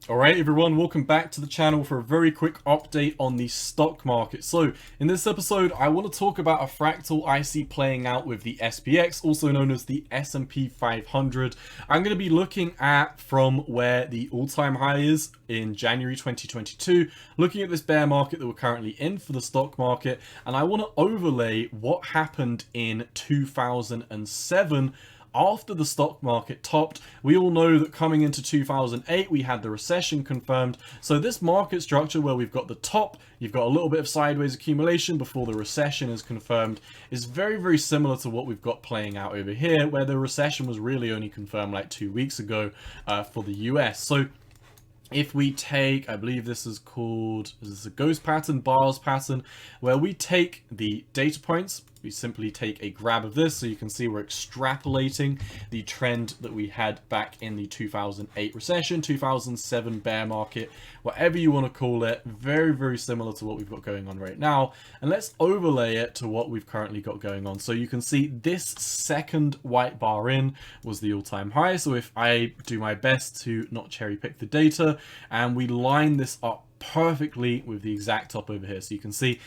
Alright everyone, welcome back to the channel for a very quick update on the stock market. So in this episode I want to talk about a fractal I see playing out with the SPX, also known as the S&P 500. I'm going to be looking at from where the all-time high is in January 2022, looking at this bear market that we're currently in for the stock market, and I want to overlay what happened in 2007 after the stock market topped. We all know that coming into 2008 we had the recession confirmed, so this market structure where we've got the top, you've got a little bit of sideways accumulation before the recession is confirmed, is very similar to what we've got playing out over here, where the recession was really only confirmed like 2 weeks ago for the US. So if we take, I believe this is a ghost pattern, bars pattern, where we take the data points, we simply take a grab of this, so you can see we're extrapolating the trend that we had back in the 2008 recession, 2007 bear market, whatever you want to call it, very similar to what we've got going on right now. And let's overlay it to what we've currently got going on. So you can see this second white bar in was the all-time high. So if I do my best to not cherry pick the data and we line this up perfectly with the exact top over here, so you can see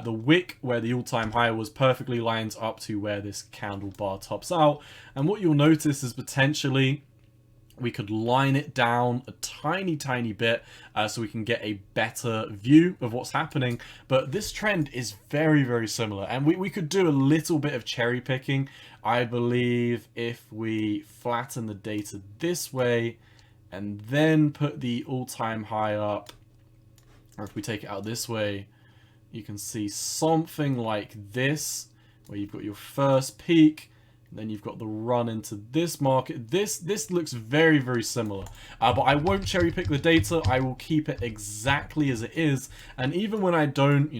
the wick where the all-time high was perfectly lines up to where this candle bar tops out. And what you'll notice is potentially we could line it down a tiny bit so we can get a better view of what's happening. But this trend is very similar, and we could do a little bit of cherry picking. I believe if we flatten the data this way and then put the all-time high up, or if we take it out this way, you can see something like this, where you've got your first peak, then you've got the run into this market. This looks very similar, but I won't cherry pick the data. I will keep it exactly as it is, and even when I don't,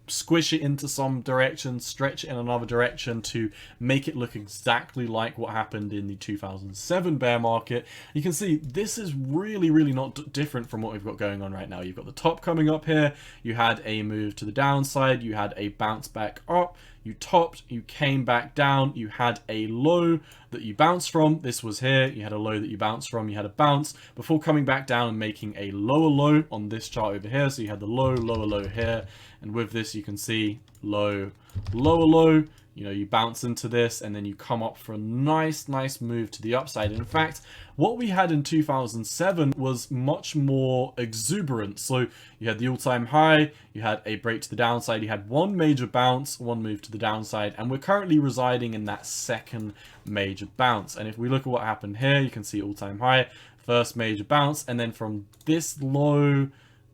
squish it into some direction, stretch it in another direction to make it look exactly like what happened in the 2007 bear market, you can see this is really not different from what we've got going on right now. You've got the top coming up here, you had a move to the downside, you had a bounce back up, you topped, you came back down, you had a low that you bounced from. This was here, you had a low that you bounced from, you had a bounce before coming back down and making a lower low on this chart over here. So you had the low, lower low here, and with this you can see low, lower low, you bounce into this and then you come up for a nice move to the upside. In fact, what we had in 2007 was much more exuberant. So you had the all-time high, you had a break to the downside, you had one major bounce, one move to the downside, and we're currently residing in that second major bounce. And if we look at what happened here, you can see all-time high, first major bounce, and then from this low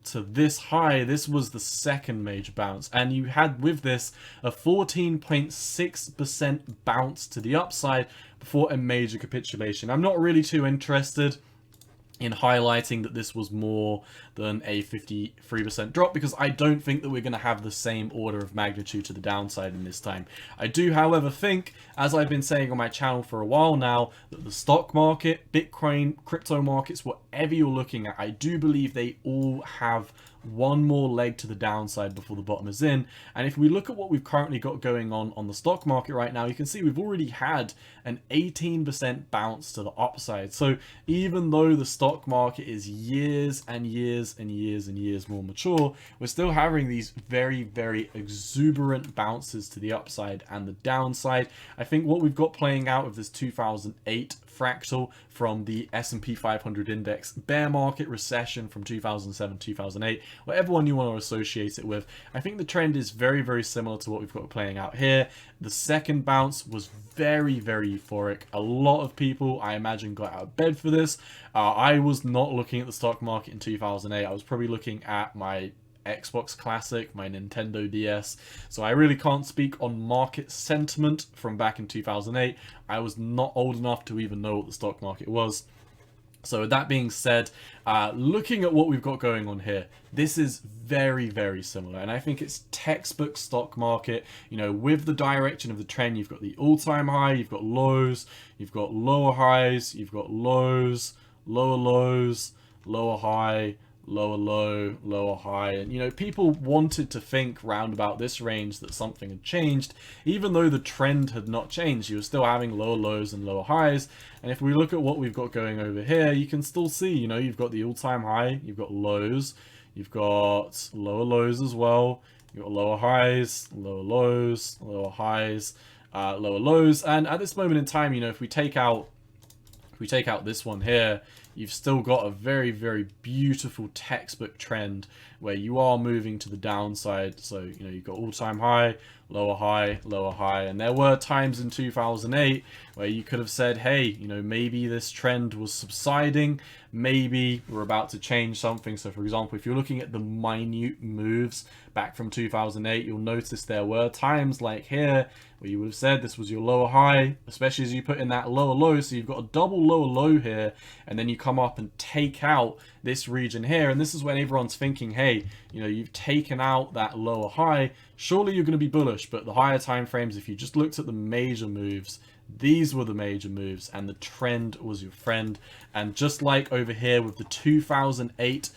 to this high, this was the second major bounce, and you had with this a 14.6% bounce to the upside before a major capitulation. I'm not really too interested in highlighting that this was more than a 53% drop, because I don't think that we're going to have the same order of magnitude to the downside in this time. I do, however, think, as I've been saying on my channel for a while now, that the stock market, Bitcoin, crypto markets, whatever you're looking at, I do believe they all have one more leg to the downside before the bottom is in. And if we look at what we've currently got going on the stock market right now, you can see we've already had an 18% bounce to the upside. So even though the stock market is years more mature, we're still having these very exuberant bounces to the upside and the downside. I think what we've got playing out of this 2008 fractal from the S&P 500 index bear market recession from 2007, 2008, whatever one you want to associate it with, I think the trend is very similar to what we've got playing out here. The second bounce was very euphoric. A lot of people, I imagine, got out of bed for this. I was not looking at the stock market in 2008. I was probably looking at my Xbox Classic, my Nintendo DS, so I really can't speak on market sentiment from back in 2008. I was not old enough to even know what the stock market was. So with that being said, looking at what we've got going on here, this is very similar, and I think it's textbook stock market. With the direction of the trend, you've got the all-time high, you've got lows, you've got lower highs, you've got lows, lower lows, lower high, lower low, lower high, and you know, people wanted to think round about this range that something had changed, even though the trend had not changed. You were still having lower lows and lower highs. And if we look at what we've got going over here, you can still see, you know, you've got the all-time high, you've got lows, you've got lower lows as well, you've got lower highs, lower lows, lower highs, lower lows. And at this moment in time, you know, if we take out this one here, you've still got a very, very beautiful textbook trend where you are moving to the downside. So, you know, you've got all-time high, lower high, lower high. And there were times in 2008 where you could have said, hey, you know, maybe this trend was subsiding. Maybe we're about to change something. So, for example, if you're looking at the minute moves back from 2008, you'll notice there were times like here where you would have said this was your lower high, especially as you put in that lower low. So you've got a double lower low here, and then you come up and take out this region here. And this is when everyone's thinking, hey, you know, you've taken out that lower high, surely you're going to be bullish. But the higher time frames, if you just looked at the major moves, these were the major moves, and the trend was your friend. And just like over here with the 2008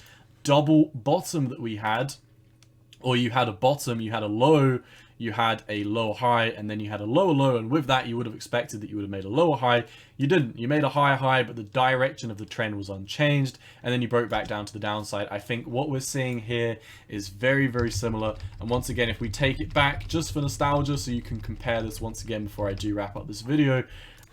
double bottom that we had, or you had a bottom, you had a low, you had a low high, and then you had a lower low, and with that you would have expected that you would have made a lower high. You didn't. You made a higher high, but the direction of the trend was unchanged, and then you broke back down to the downside. I think what we're seeing here is very, very similar. And once again, if we take it back just for nostalgia, so you can compare this once again before I do wrap up this video,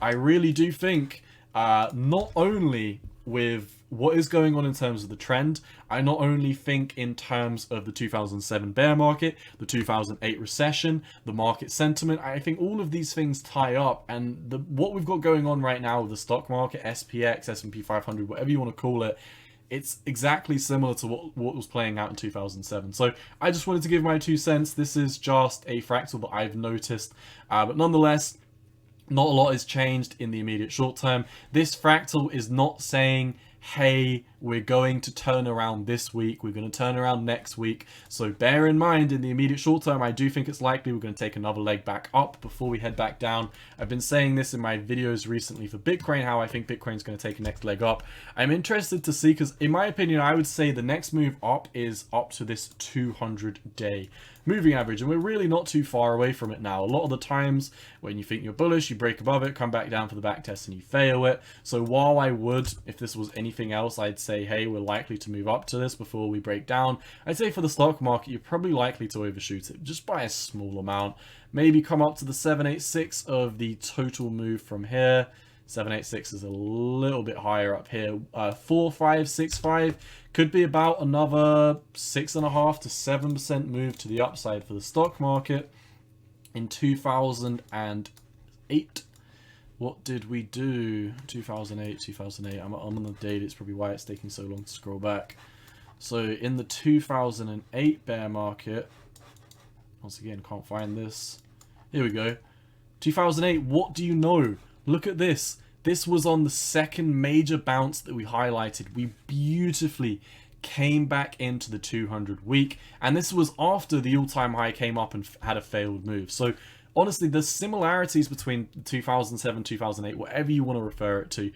I really do think not only with what is going on in terms of the trend, I not only think in terms of the 2007 bear market, the 2008 recession, the market sentiment, I think all of these things tie up. And what we've got going on right now with the stock market, SPX, S&P 500, whatever you want to call it, it's exactly similar to what was playing out in 2007. So I just wanted to give my 2 cents. This is just a fractal that I've noticed, but nonetheless, not a lot has changed in the immediate short term. This fractal is not saying, hey, we're going to turn around this week, we're going to turn around next week. So bear in mind, in the immediate short term, I do think it's likely we're going to take another leg back up before we head back down. I've been saying this in my videos recently for Bitcoin, how I think Bitcoin's going to take a next leg up. I'm interested to see, because in my opinion, I would say the next move up is up to this 200-day moving average, and we're really not too far away from it now. A lot of the times when you think you're bullish, you break above it, come back down for the back test, and you fail it. So while I would, if this was anything else, I'd say, hey, we're likely to move up to this before we break down. I'd say for the stock market, you're probably likely to overshoot it just by a small amount. Maybe come up to the 786 of the total move from here. 786 is a little bit higher up here. 4565 could be about another 6.5 to 7% move to the upside for the stock market. In 2008, what did we do? 2008. I'm on the date. It's probably why it's taking so long to scroll back. So in the 2008 bear market, once again, can't find this. Here we go. 2008, what do you know? Look at this. This was on the second major bounce that we highlighted. We beautifully came back into the 200 week, and this was after the all-time high came up and had a failed move. So honestly, the similarities between 2007, 2008, whatever you want to refer it to,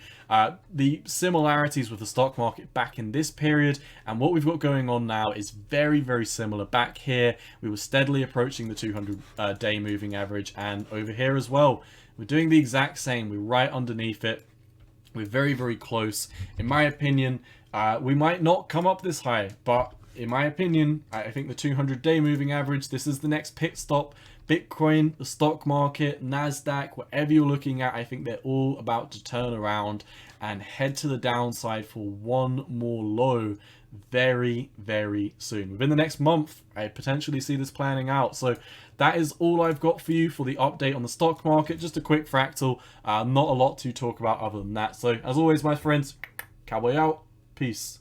the similarities with the stock market back in this period and what we've got going on now is very, very similar. Back here, we were steadily approaching the 200-day moving average, and over here as well, we're doing the exact same. We're right underneath it. We're very, very close. In my opinion, we might not come up this high, but in my opinion, I think the 200-day moving average, this is the next pit stop. Bitcoin, the stock market, NASDAQ, whatever you're looking at, I think they're all about to turn around and head to the downside for one more low very, very soon. Within the next month, I potentially see this planning out. So that is all I've got for you for the update on the stock market. Just a quick fractal, not a lot to talk about other than that. So as always, my friends, cowboy out. Peace.